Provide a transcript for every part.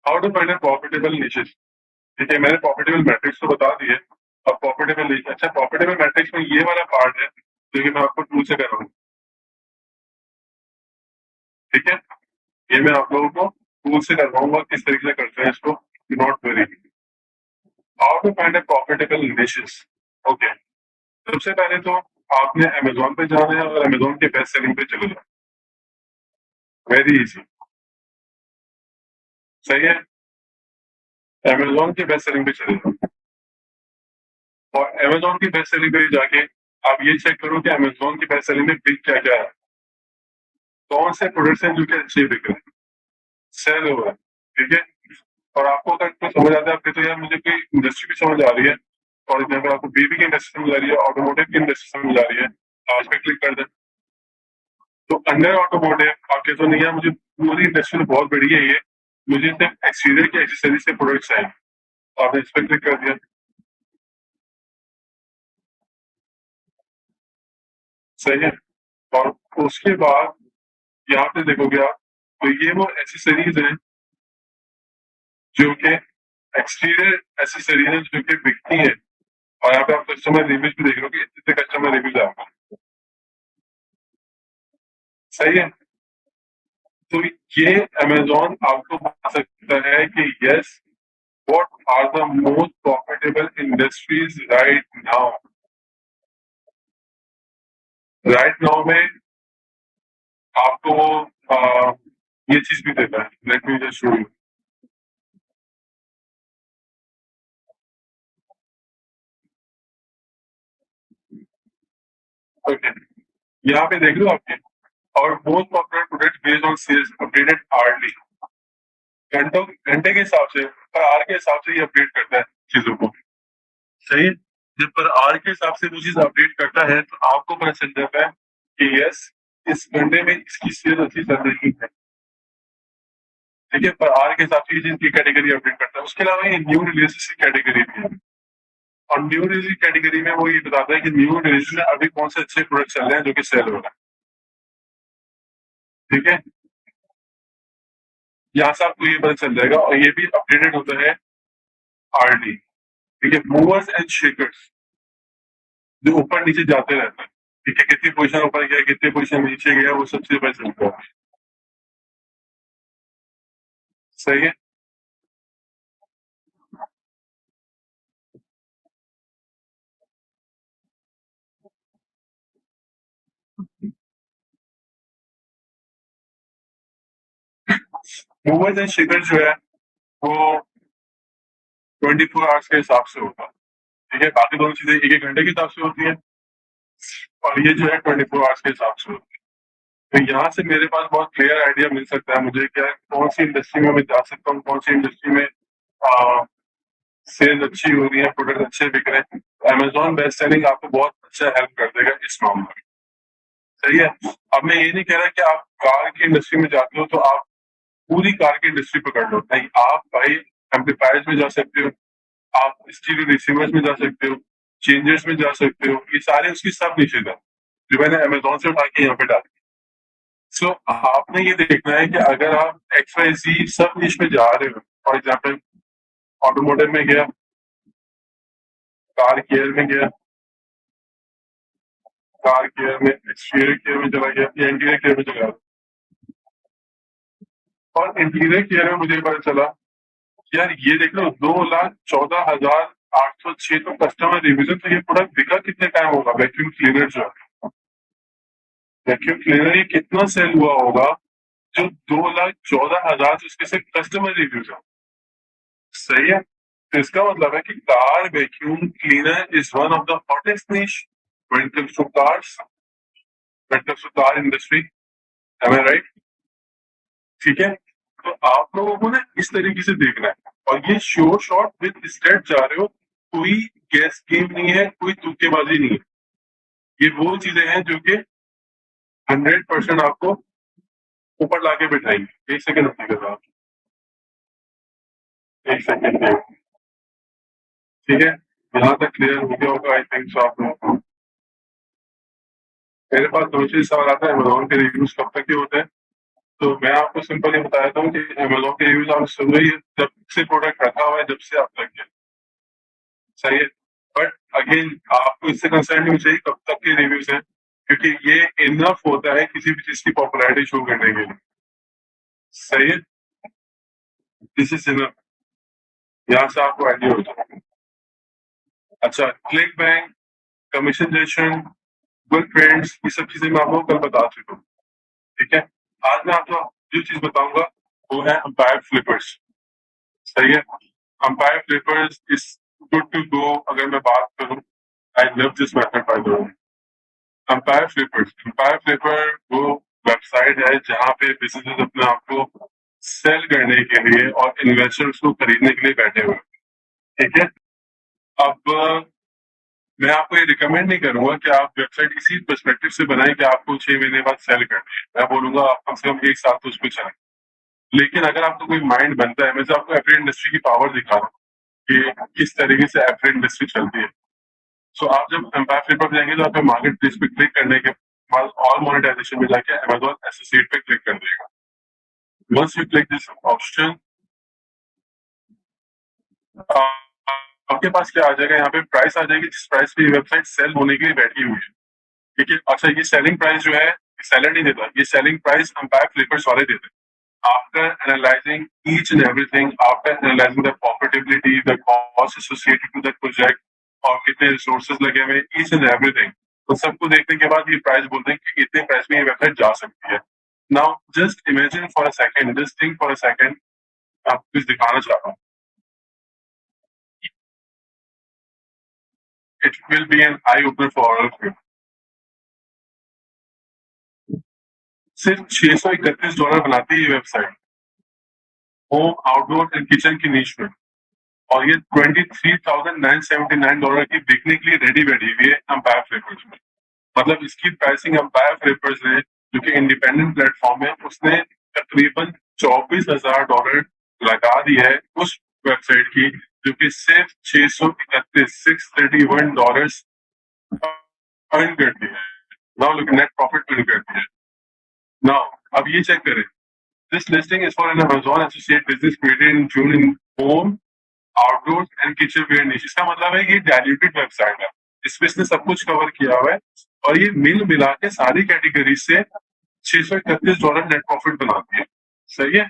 How to find profitable niches. ठीक है, मैंने प्रॉफिटेबल मैट्रिक्स तो बता दिए। अब प्रॉफिटेबल, अच्छा प्रॉफिटेबल मैट्रिक्स में ये वाला पार्ट है जो कि मैं आपको टूल से कराऊंगा। ठीक है, ये मैं आप लोगों को टूल से करवाऊंगा किस तरीके से करते हैं इसको, not very. How to find profitable niches. Okay, सबसे पहले तो आपने अमेजोन पे जाना है और अमेजोन के बेस्ट सेलिंग पे चले जाओ। वेरी इजी, सही है। अमेजोन के बेस्ट सेलिंग पे चले जाओ और अमेजोन की बेस्ट सेलिंग पे जाके आप ये चेक करो कि अमेजोन की बेस्ट सेलिंग में बिक क्या क्या है, कौन से प्रोडक्ट्स हैं जो कि अच्छे बिक रहे हैं, सेल हो रहा है। ठीक है, और आपको अगर तो समझ आता है आपके, तो यार मुझे कोई इंडस्ट्री भी समझ आ रही है, फॉर एग्जाम्पल आपको बेबी की इंडस्ट्री समझ आ रही है, ऑटोमोटिव की इंडस्ट्री समझ आ रही है, आज पे क्लिक कर दें। तो अंडर ऑटोमोटिव आपके तो नहीं है, मुझे पूरी इंडस्ट्री में बहुत बड़ी है ये, मुझे सिर्फ एक्सटीरियर की एक्सेसरीज के प्रोडक्ट्स हैं, आपने इस पर क्लिक कर दिया। सही है, और उसके बाद यहाँ पे देखोगे आप, तो ये वो एक्सेसरीज हैं जो कि एक्सटीरियर एक्सेसरीज हैं जो कि बिकती है। और यहाँ पे आप कस्टमर रिव्यूज भी देख रहे हो कि इतने कस्टमर रिव्यूज आ रहे हैं। सही है, तो ये अमेजोन आपको बता सकता है कि yes, what are the most profitable industries right now. Right now में आपको ये चीज भी देता है, let me just show you. Okay, यहाँ पे देख लो आपके, और most popular product based on sales updated hourly, घंटों घंटे के हिसाब से, पर आर के हिसाब से ये अपडेट करता है चीजों को। सही है, जब पर आर के हिसाब से वो चीज अपडेट करता है तो आपको पता चल जाता है कि यस, इस घंटे में इसकी सेल अच्छी चल रही है। ठीक है, पर आर के हिसाब से ये चीज की कैटेगरी अपडेट करता है। उसके अलावा ये न्यू रिलीजेस की कैटेगरी भी है, और न्यू रिलीज कैटेगरी में वो ये बताता है कि न्यू रिलीज में अभी कौन से अच्छे प्रोडक्ट चल रहे हैं जो कि सेल हो रहे हैं। ठीक है, यहाँ से आपको ये पता चल जाएगा, और ये भी अपडेटेड होता है आरडी। ठीक है, मूवर्स एंड शेकर्स जो ऊपर नीचे जाते रहते हैं। ठीक है, कितनी पोजीशन ऊपर गया, कितनी पोजीशन नीचे गया, वो सब चीजें पता चलता है। सही है, मूवर्स एंड शेकर्स जो है वो 24 आवर्स के हिसाब से होता है। ठीक है, बाकी दोनों चीजें एक एक घंटे के हिसाब से होती है, और ये जो है 24 आवर्स के हिसाब से होती है। तो यहाँ से मेरे पास बहुत क्लियर आइडिया मिल सकता है मुझे, क्या कौन सी इंडस्ट्री में मैं जा सकता हूँ, कौन सी इंडस्ट्री में सेल्स अच्छी हो रही है, प्रोडक्ट अच्छे बिक रहे हैं। अमेजोन बेस्ट सेलिंग आपको बहुत अच्छा हेल्प कर देगा इस मामले में। सही है, अब मैं ये नहीं कह रहा कि आप कार की इंडस्ट्री में जाते हो तो आप पूरी कार की इंडस्ट्री पकड़ लो, नहीं, आप भाई एम्पलीफायर्स में जा सकते हो, आप स्टीरियो रिसीवर्स में जा सकते हो, चेंजर्स में जा सकते हो, ये सारे उसकी सब नीचे है जो मैंने अमेजोन से उठा के यहाँ पे डाल। सो आपने ये देखना है कि अगर आप एक्स वाई जी सब निश में जा रहे हो, फॉर एग्जाम्पल ऑटोमोटिव में गया, कार केयर में गया, कार केयर में, एक्सटीरियर केयर में चला गया, या इंटीरियर केयर में चला गया, और इंटीरियर केयर में मुझे पता चला यार ये देख लो 2,14,806 तो कस्टमर रिव्यूज, तो ये प्रोडक्ट बिका कितने टाइम होगा, वैक्यूम क्लीनर जो है, वैक्यूम क्लीनर ये कितना सेल हुआ होगा जो 2,14,000 उसके सिर्फ कस्टमर रिव्यूज है। सही है, तो इसका मतलब है कि car vacuum cleaner is one of the hottest niche when it comes to cars, when it comes to car industry. Am I right? ठीक है, तो आप लोगों को ना इस तरीके से देखना है, और ये श्योर शॉट विद स्टेट जा रहे हो, कोई गैस गेम नहीं है, कोई तुक्केबाजी नहीं है। ये वो चीजें हैं जो कि 100% आपको ऊपर लाके बिठाएंगे। एक सेकंड रुकिएगा आप, एक सेकंड। ठीक है, यहाँ तक क्लियर हो गया होगा आई थिंक सो आप लोगों को। मेरे पास दो चीज सवाल आता है, अमेजोन के रिव्यूज कब तक के होते हैं, तो मैं आपको सिंपल ये बता देता हूँ कि अमेजोन के रिव्यूज आप सुन रही है जब से प्रोडक्ट रखा हुआ है, जब से आप लगे, सही है। बट अगेन आपको इससे कंसर्न नहीं चाहिए कब तक के रिव्यूज हैं, क्योंकि ये इनफ होता है किसी भी चीज की पॉपुलैरिटी शो करने के लिए, सही है। दिस इज इनफ, यहाँ से आपको आइडिया हो जाए। अच्छा, click bank, commission generation, good trends, ये सब चीजें मैं आपको कल बता चुका हूँ, ठीक है। आज मैं आपको जो चीज बताऊंगा वो है अंपायर फ्लिपर्स, सही है। Empire Flippers is good to go. अगर मैं बात करूं, I love this method by the way. Empire Flipper वो वेबसाइट है जहां पे बिजनेस अपने आप को सेल करने के लिए और इन्वेस्टर्स को खरीदने के लिए बैठे हुए, ठीक है। अब मैं आपको ये रिकमेंड नहीं करूंगा कि आप वेबसाइट इसी पर्सपेक्टिव से बनाएं कि आपको 6 महीने बाद सेल करनी है। मैं बोलूंगा आप कम से कम 1 साल तो उस पर चलें। लेकिन अगर आपको कोई माइंड बनता है, मैं तो आपको एफिलिएट इंडस्ट्री की पावर दिखा रहा हूँ कि किस तरीके से एफिलिएट इंडस्ट्री चलती है। सो आप जब एम्पायर फ्लिपर पे जाएंगे तो आपको मार्केट प्लेस पे क्लिक करने के बाद ऑल मोनेटाइजेशन में जाके अमेजोन एसोसिएट पे क्लिक कर देगा। Once you click this option, आपके पास क्या आ जाएगा, यहाँ पे प्राइस आ जाएगी जिस प्राइस पे वेबसाइट सेल होने के लिए बैठी हुई है, ठीक है। अच्छा, ये सेलिंग प्राइस जो है सेलर नहीं देता, ये सेलिंग प्राइस अंपायर फ्लिपर्स वाले देते हैं। After analyzing each and everything, after analyzing the profitability, the cost associated to the project, और कितने रिसोर्सेज लगे हुए, each and everything, तो सबको देखने के बाद ये प्राइस बोलते हैं कि इतने प्राइस में ये वेबसाइट जा सकती है। Now just imagine for a second, just think for a second, आपको कुछ दिखाना चाह रहा हूँ। It will be an eye opener for all of you. सिर्फ $631 बनाती है ये website home, outdoor and kitchen की नीश में, और ये $23,979 की बिकने के लिए रेडी बैठी हुई है अंपायर फ्लिपर्स में। मतलब इसकी प्राइसिंग अंपायर फ्लिपर्स ने, जो कि इंडिपेंडेंट प्लेटफॉर्म है, उसने तकरीबन $24,000 लगा दी है उस वेबसाइट की, जो कि सिर्फ $631 अर्न करती है। Now look, net profit earn करती है। नाउ अब ये चेक करें, this listing is for an Amazon associate business created in June in home, outdoor and kitchenware niche. इसका मतलब है कि डायल्यूटेड वेबसाइट है, इसमें इसने सब कुछ कवर किया हुआ है, और ये मिल मिला के सारी कैटेगरी से $631 नेट प्रॉफिट बनाती है, सही है।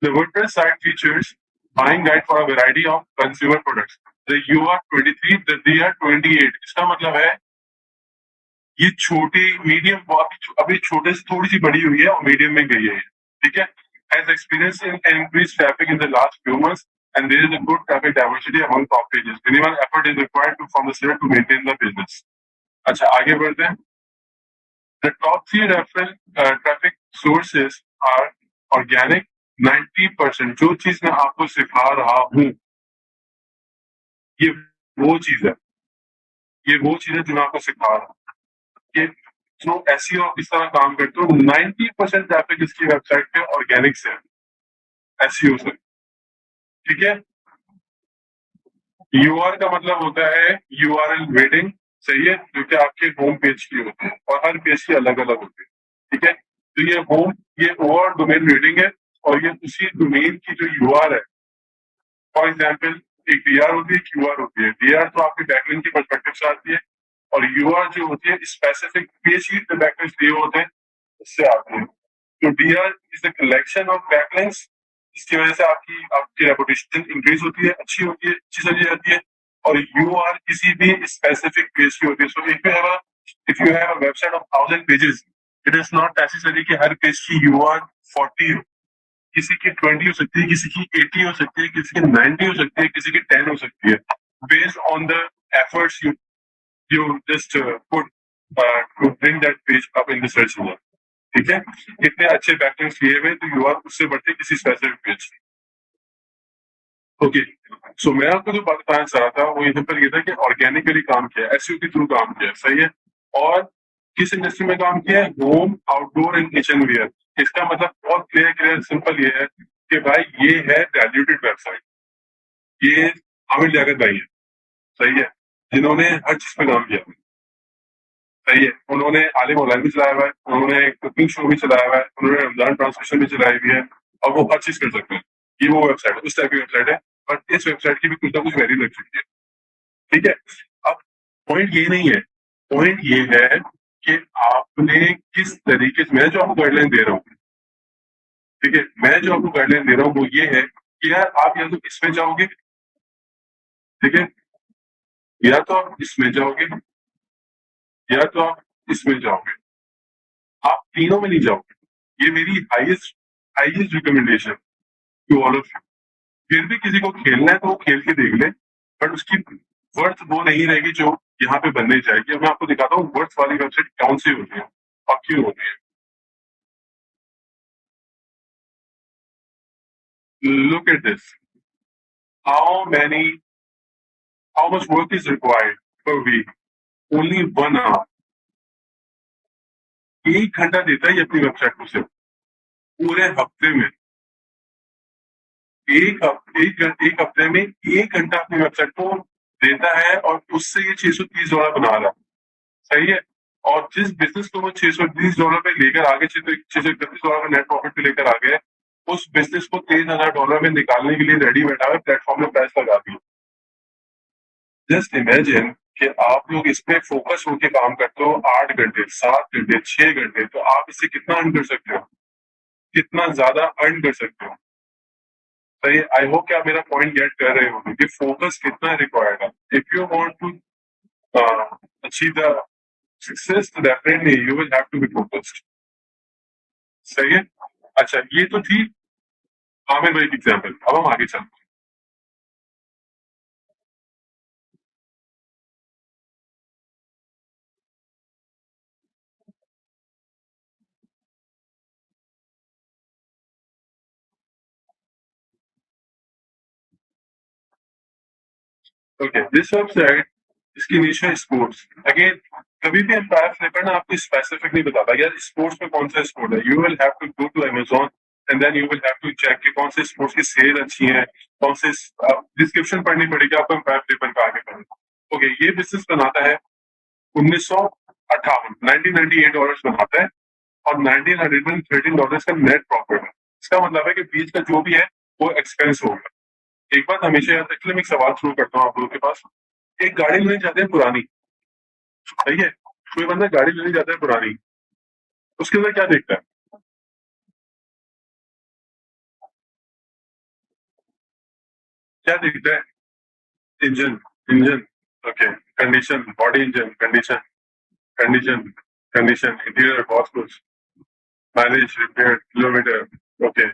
The WordPress site features buying guide for a variety of consumer products. The U R 23, the D R 28। इसका मतलब है ये छोटी मीडियम, अभी छोटे से थोड़ी सी बड़ी हुई है और मीडियम में गई है, ठीक है। Has experienced in increased traffic in the last few months, and there is a good traffic diversity among top pages. Minimal effort is required from the seller to maintain the business. अच्छा, आगे बढ़ते हैं। The top 3 referral traffic sources are organic 90%। जो चीज मैं आपको सिखा रहा हूँ ये वो चीज है, ये वो चीज है जो मैं आपको सिखा रहा हूँ। ये जो SEO इस तरह काम करते हो, 90% ट्रैफिक इसकी वेबसाइट पे ऑर्गेनिक से, SEO से, ठीक है। UR का मतलब होता है URL रेटिंग, सही है, जो कि आपके होम पेज की होती है और हर पेज की अलग अलग होती है, ठीक है। तो ये होम, ये ओवर डोमेन रेटिंग है, और ये उसी डोमेन की जो UR है, फॉर एग्जाम्पल एक DR होती है, QR होती है। DR तो आपके बैकलिंक के पर्सपेक्टिव से आती है, और UR जो होती है स्पेसिफिक पेज की जो बैकलिंक्स दिए होते हैं उससे आती है। तो DR is the collection of backlinks, इसकी वजह से आपकी रेपुटेशन इंक्रीज होती है, अच्छी होती है, अच्छी चली जाती है। और UR किसी भी स्पेसिफिक पेज की होती है। So if you have a website of 1000 pages, it is not necessary कि हर पेज की UR 40 हो, किसी की 20 हो सकती है, किसी की 80 हो सकती है, किसी की 90 हो सकती है, किसी की 10 हो सकती है, based on the efforts you just put to bring that page up in the search engine, ठीक है। इतने अच्छे बैकलिंक्स लिए हुए तो UR उससे बढ़ते किसी स्पेसिफिक पेज। ओके, सो मैं आपको जो बात बताना चाह रहा था वो यहाँ पर ये था कि ऑर्गेनिकली काम किया है, SEO के थ्रू काम किया है, सही है। और किस इंडस्ट्री में काम किया है, home, outdoor and kitchenware. इसका मतलब बहुत क्लियर सिंपल ये है कि भाई ये है डायल्यूटेड वेबसाइट, ये आमिर लियाकत भाई है, सही है, जिन्होंने हर चीज पे काम किया, सही है, उन्होंने आलिम ऑनलाइन भी चलाया हुआ है, उन्होंने कुकिंग शो भी चलाया हुआ है, उन्होंने रमजान ट्रांसमिशन भी चलाई हुई है, और वो हर चीज कर सकते हैं। ये वो वेबसाइट है, उस टाइप की वेबसाइट है, बट इस वेबसाइट की भी कुछ ना कुछ वैल्यू लग चुकी है। ठीक है। अब पॉइंट ये नहीं है, पॉइंट ये है कि आपने किस तरीके से, मैं जो आपको गाइडलाइन दे रहा हूँ, ठीक है, मैं जो आपको गाइडलाइन दे रहा हूँ वो ये है कि यार आप या तो इसमें जाओगे, ठीक है, या तो आप इसमें जाओगे, या तो आप इसमें जाओगे, आप तीनों में नहीं जाओगे। ये मेरी highest highest recommendation to all of you. फिर भी किसी को खेलना है तो वो खेल के देख ले, बट उसकी वर्थ वो नहीं रहेगी जो यहाँ पे बनने जाएगी। अब मैं आपको दिखाता हूँ वर्थ वाली वेबसाइट कौन सी होती है और क्यों होती है। Look at this, how many how much work is required per week, only 1 hour. 1 घंटा देता है ये अपनी वेबसाइट को सिर्फ, पूरे हफ्ते में। एक हफ्ते में 1 घंटा अपनी वेबसाइट को देता है, और उससे ये $630 बना रहा है। सही है। और जिस बिजनेस को वो $630 पे लेकर आगे, $631 का नेट प्रॉफिट पे लेकर आ गए, उस बिजनेस को $23,000 में निकालने के लिए रेडी बैठा है, प्लेटफॉर्म में प्राइस लगा दी। जस्ट इमेजिन कि आप लोग इस पे फोकस होकर काम करते हो 8 घंटे, 7 घंटे, 6 घंटे, तो आप इससे कितना अर्न कर सकते हो, कितना ज्यादा अर्न कर सकते हो। सही है। आई होप कि आप मेरा पॉइंट गेट कर रहे हो कि फोकस कितना रिक्वायर्ड है। If you want to achieve the success, तो definitely you will have to be focused. सही है। अच्छा, ये तो थी आमिर भाई की एग्जाम्पल। अब हम आगे चलते हैं। ओके, दिस वेबसाइट, इसकी निश है स्पोर्ट्स। अगेन, कभी भी एम्पायर फ्लिपर ना आपको स्पेसिफिक नहीं बताता यार स्पोर्ट्स में कौन सा स्पोर्ट है। You will have to go to Amazon and then you will have to check कि कौन से स्पोर्ट्स की सेल अच्छी है, कौन से डिस्क्रिप्शन पढ़नी पड़ेगी आपको एम्पायर फ्लिपर का आगे पढ़ना। ओके, ये बिजनेस बनाता है 1958, $1998 बनाता है, और $1913 का नेट प्रॉफिट है। इसका मतलब है कि बीच का जो भी है वो एक्सपेंस होगा। एक बात हमेशा याद रखिए, मैं एक सवाल शुरू करता हूँ आप लोगों के पास। एक गाड़ी लेने जाते हैं पुरानी, सही है, कोई बंदा गाड़ी लेने जाता है पुरानी, उसके अंदर क्या देखता है, क्या देखता है? Engine, engine, okay, condition, body, engine condition, condition, condition, interior, बहुत कुछ, माइलेज, रिपेयर, किलोमीटर। ओके,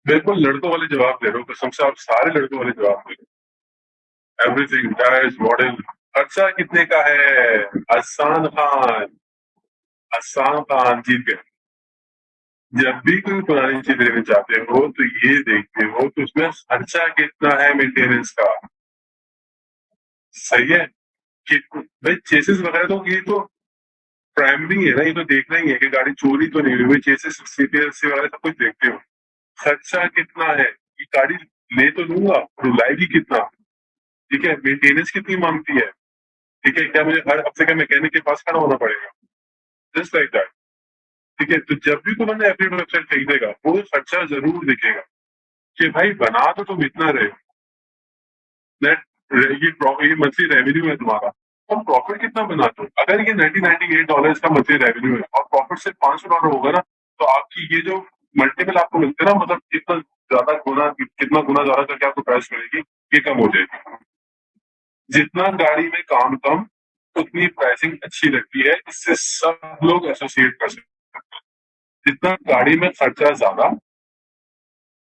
बिल्कुल लड़कों वाले जवाब दे रहे हो, कसम से आप सारे लड़कों वाले जवाब दे रहे हो। Everything, tyres, model. खर्चा कितने का है? आसान खान, आसान खान जीत गए। जब भी कोई पुरानी चीज लेने जाते हो तो ये देखते हो कि उसमें खर्चा कितना है मेंटेनेंस का। सही है। कि भाई चेसिस वगैरह तो ये तो प्राइमरी है ना, ये तो देखना ही है कि गाड़ी चोरी तो नहीं हुई। भाई चेसिस, सीपीएस वगैरह सब कुछ देखते हो। खर्चा कितना है, ये गाड़ी ले तो लूंगा, रुलाएगी कितना, ठीक है, मेंटेनेंस कितनी मांगती है, ठीक है, क्या मुझे हर हफ्ते का मैकेनिक के पास खड़ा होना पड़ेगा, जस्ट लाइक दैट। ठीक है, तो जब भी तुम अपने अपनी वेबसाइट खरीदेगा वो खर्चा जरूर दिखेगा कि भाई बना तो तुम इतना रहे, नेट, ये मंथली रेवेन्यू है तुम्हारा, तुम प्रॉफिट कितना बनाते हो। अगर ये $1998 का मंथली रेवेन्यू है और प्रॉफिट सिर्फ $500 होगा ना, तो आपकी ये जो मल्टीपल आपको मिलते हैं ना, मतलब कितना ज्यादा गुना, कितना गुना ज्यादा करके आपको प्राइस मिलेगी, ये कम हो जाएगी। जितना गाड़ी में काम कम, उतनी प्राइसिंग अच्छी लगती है, इससे सब लोग एसोसिएट कर सकते हैं। जितना गाड़ी में खर्चा ज्यादा,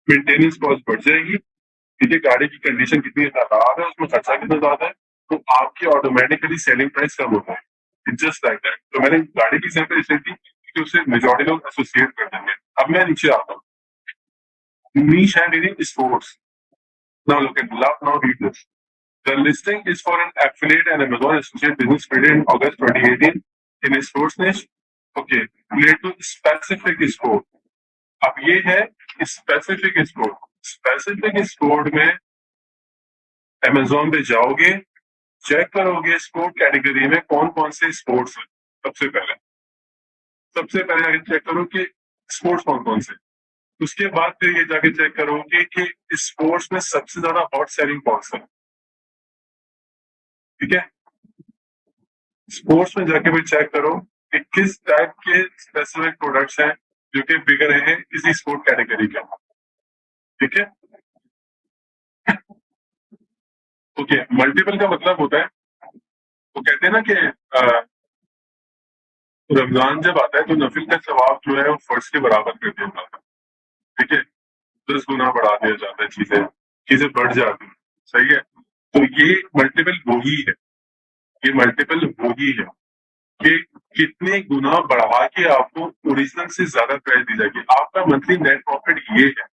मेंटेनेंस कॉस्ट बढ़ जाएगी, ठीक है, गाड़ी की कंडीशन कितनी खराब है, उसमें खर्चा कितना ज्यादा है, तो आपकी ऑटोमेटिकली सेलिंग प्राइस कम होता है। Just like that. तो मैंने गाड़ी की एग्जाम्पल इसलिए दी क्योंकि उससे मेजॉरिटी लोग एसोसिएट कर देंगे। अब मैं नीचे आता हूँ, नीश है मेरी sports. Now look at, now read this. The listing is for an affiliate and Amazon associate business created in August 2018 in a sports niche. Okay, related to specific sport. अब ये है स्पेसिफिक स्पोर्ट। स्पेसिफिक स्पोर्ट में Amazon पे जाओगे, check करोगे sport category में कौन कौन से स्पोर्ट्स हैं, सबसे पहले आगे चेक करो कि स्पोर्ट्स कौन कौन से, उसके बाद फिर ये जाके चेक करोगे कि स्पोर्ट्स में सबसे ज्यादा हॉट सेलिंग कौन सा है। ठीक है, स्पोर्ट्स में जाके फिर चेक करो कि किस टाइप के स्पेसिफिक प्रोडक्ट्स हैं जो कि बिक रहे हैं किसी स्पोर्ट कैटेगरी के। ठीक है, ओके। मल्टीपल का मतलब होता है, वो कहते हैं ना कि रमजान जब आता है तो नफिल का सवाब जो है वो फर्ज के बराबर कर दिया जाता है। ठीक है, 10 गुना बढ़ा दिया जाता है, चीजें चीजें बढ़ जाती है। सही है, तो ये मल्टीपल वही है, ये मल्टीपल वही है कि कितने गुना बढ़ा के आपको ओरिजिनल से ज्यादा प्राइस दी जाएगी। आपका मंथली नेट प्रॉफिट ये है,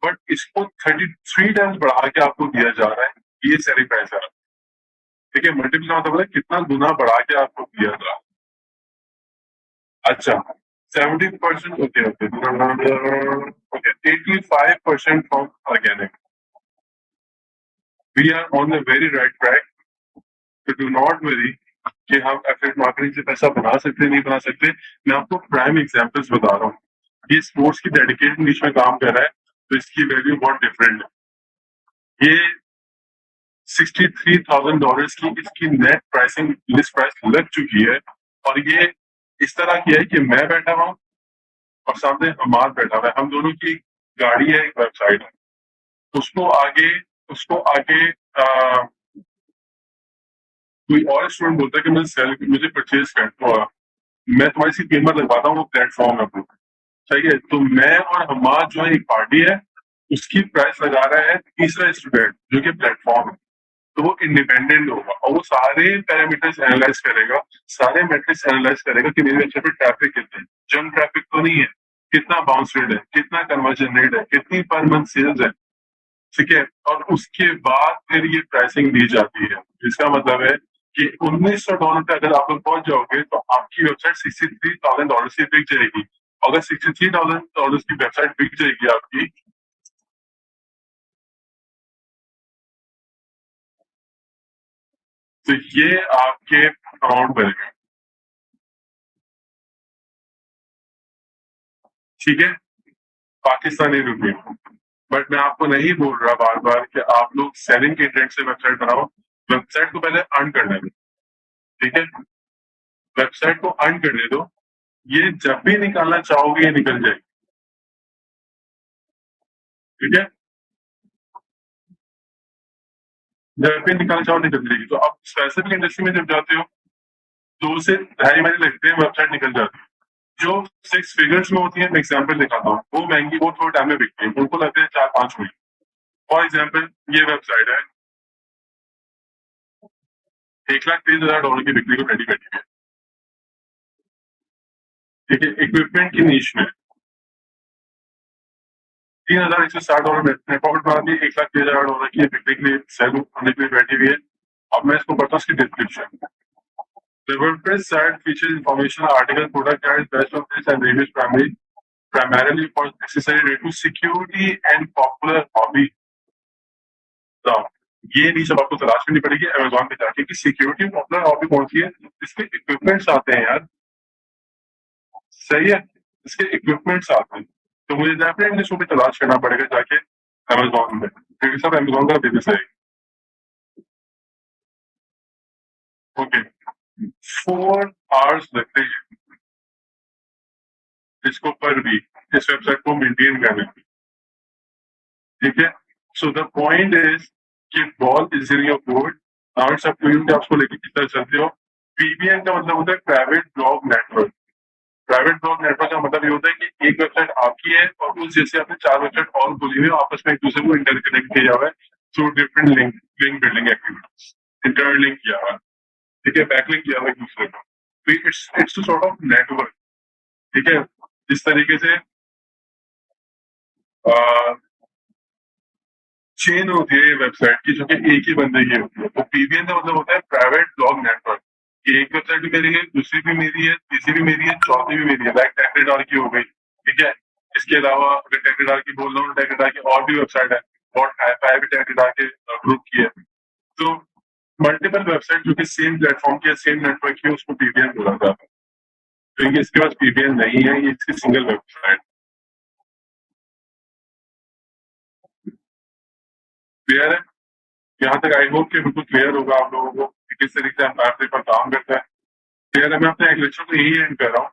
बट इसको 33 टाइम्स बढ़ा के आपको दिया जा रहा है, ये सेलिंग प्राइस है। ठीक है, मल्टीपल का मतलब है कितना गुना बढ़ा के आपको दिया जा रहा है। अच्छा, 70%, okay okay okay, 85% from organic. We are on the very right track, तो डू नॉट वरी कि हम एफिलिएट मार्केटिंग से पैसा बना सकते नहीं बना सकते। मैं आपको प्राइम एग्जांपल्स बता रहा हूँ। ये स्पोर्ट्स की डेडिकेटेड नीश में काम कर रहा है, तो इसकी वैल्यू बहुत डिफरेंट है। ये $63,000 की इसकी नेट प्राइसिंग लिस्ट प्राइस लग चुकी है, और ये इस तरह की है कि मैं बैठा हुआ हूँ और सामने हमाद बैठा हुआ है, हम दोनों की गाड़ी है, एक वेबसाइट है। उसको आगे कोई और स्टूडेंट बोलता है कि मुझे परचेज कर, मैं तुम्हारी सी कीमत लगवाता हूँ, वो प्लेटफॉर्म है अपना। सही है, तो मैं और हमाद जो है एक पार्टी है, उसकी प्राइस लगा रहा है तीसरा स्टूडेंट जो कि प्लेटफॉर्म है। तो वो इंडिपेंडेंट होगा और वो सारे पैरामीटर्स एनालाइज करेगा, सारे मैट्रिक्स एनालाइज करेगा कि मेरे वेबसाइट पे ट्रैफिक कितने हैं, जंक ट्रैफिक तो नहीं है, कितना बाउंस रेट है, कितना कन्वर्जन रेट है, कितनी पर मंथ सेल्स है। ठीक है, और उसके बाद फिर ये प्राइसिंग दी जाती है। इसका मतलब है कि $1,900 पे अगर आप लोग पहुंच जाओगे तो आपकी वेबसाइट $63,000 की बिक जाएगी। अगर $63,000 की वेबसाइट बिक जाएगी आपकी, तो ये आपके अकाउंट बनेगा। ठीक है, पाकिस्तानी रुपये। बट मैं आपको नहीं बोल रहा बार बार कि आप लोग सेलिंग के इंटेंट से वेबसाइट बनाओ। वेबसाइट को पहले अर्न करने दो। ठीक है, वेबसाइट को अर्न करने दो, ये जब भी निकालना चाहोगे ये निकल जाएगी। ठीक है, जब भी निकालना चाहो निकल जाएगी। तो आप स्पेसिफिक इंडस्ट्री में जब जाते हो, 2 से ढाई महीने लगते हैं, वेबसाइट निकल जाती है। जो 6 फिगर्स में होती है, मैं एग्जाम्पल दिखाता हूँ, वो महंगी, वो थोड़े टाइम में बिकती है, उनको लगते हैं 4-5 महीने। फॉर एग्जाम्पल, ये वेबसाइट है, $1,30,000 की बिक्री को रेडी बैठी है। ठीक है, इक्विपमेंट की नीश में $3,160 में प्रॉफिट बना दी, $1,30,000 की बिक्री के लिए सेल होने के लिए बैठी हुई है। अब मैं इसको पढ़ता हूँ उसकी description. The WordPress site features information, article, product guides, best of this and reviews primarily for necessary to security and popular hobby। तो ये नीचे आपको तलाश करनी पड़ेगी अमेजोन पे जाके कि सिक्योरिटी पॉपुलर हॉबी कौन सी है, इसके इक्विपमेंट्स आते हैं यार। सही है, इसके इक्विपमेंट्स आते हैं, तो मुझे डेफिनेटली इसको भी तलाश करना पड़ेगा जाके अमेजोन में, क्योंकि सब अमेजोन का बिजनेस है। ओके, 4 आवर्स लगते हैं इसको पर वीक इस वेबसाइट को मेंटेन करने में। ठीक है, सो द पॉइंट इज कि ball is in your court, now it's up to you कि आप उसको लेके किस तरह चलते हो। पीबीएन का मतलब होता है private blog network. Private blog network का मतलब ये होता है कि एक वेबसाइट आपकी है और उस जैसे आपने 4 वेबसाइट और खोली हुई है, आपस में एक दूसरे को इंटरकनेक्ट किया हुआ है through different link building activities, interlink किया हुआ है। ठीक है, बैकलिंक किया हुआ है एक दूसरे को, तो it's to sort of network. ठीक है, जिस तरीके से चेन होती है वेबसाइट की जो कि एक ही बंदे की होती है, तो पीबीएन का मतलब होता है प्राइवेट ब्लॉग नेटवर्क। एक वेबसाइट भी मेरी है, दूसरी भी मेरी है, तीसरी भी मेरी है, चौथी भी मेरी है, लाइक टेक्निडार की हो गई। ठीक है, इसके अलावा अगर टेक्निडार की बोल रहा हूँ, टेक्निडार की और भी वेबसाइट है, बहुत हाई भी टेक्निडार के ग्रुप की है। तो मल्टीपल वेबसाइट जो कि सेम प्लेटफॉर्म की सेम नेटवर्क की है, उसको पीबीएन बोला जाता है। तो ये इसके पास पीबीएन नहीं है, ये इसकी सिंगल वेबसाइट। क्लियर है? यहाँ तक आई होप कि बिल्कुल क्लियर होगा आप लोगों को कि किस तरीके से हम पैसे पर काम करते हैं। क्लियर है? मैं अपने एक लेक्चर को यही एंड कर रहा हूँ।